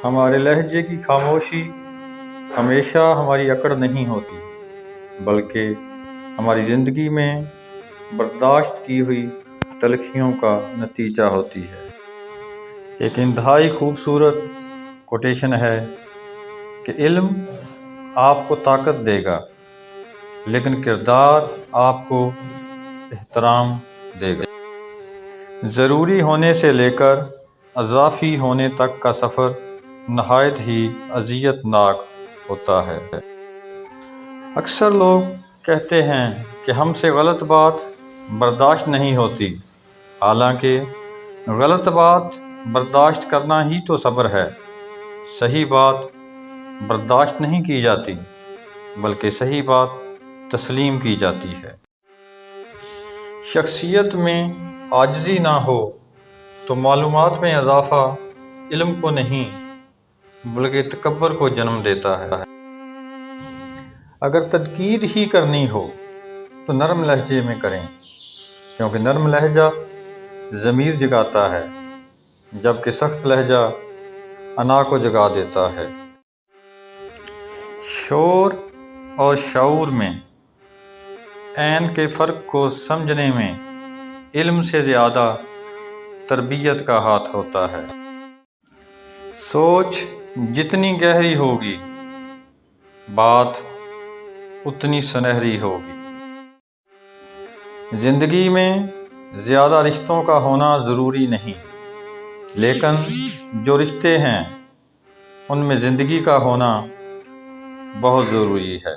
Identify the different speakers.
Speaker 1: ہمارے لہجے کی خاموشی ہمیشہ ہماری اکڑ نہیں ہوتی، بلکہ ہماری زندگی میں برداشت کی ہوئی تلخیوں کا نتیجہ ہوتی ہے۔ ایک انتہائی خوبصورت کوٹیشن ہے کہ علم آپ کو طاقت دے گا، لیکن کردار آپ کو احترام دے گا۔ ضروری ہونے سے لے کر اضافی ہونے تک کا سفر نہایت ہی اذیت ناک ہوتا ہے۔ اکثر لوگ کہتے ہیں کہ ہم سے غلط بات برداشت نہیں ہوتی، حالانکہ غلط بات برداشت کرنا ہی تو صبر ہے۔ صحیح بات برداشت نہیں کی جاتی، بلکہ صحیح بات تسلیم کی جاتی ہے۔ شخصیت میں عاجزی نہ ہو تو معلومات میں اضافہ علم کو نہیں بلکہ تکبر کو جنم دیتا ہے۔ اگر تنقید ہی کرنی ہو تو نرم لہجے میں کریں، کیونکہ نرم لہجہ ضمیر جگاتا ہے، جبکہ سخت لہجہ انا کو جگا دیتا ہے۔ شعور اور شعور میں عین کے فرق کو سمجھنے میں علم سے زیادہ تربیت کا ہاتھ ہوتا ہے۔ سوچ جتنی گہری ہوگی، بات اتنی سنہری ہوگی۔ زندگی میں زیادہ رشتوں کا ہونا ضروری نہیں، لیکن جو رشتے ہیں ان میں زندگی کا ہونا بہت ضروری ہے۔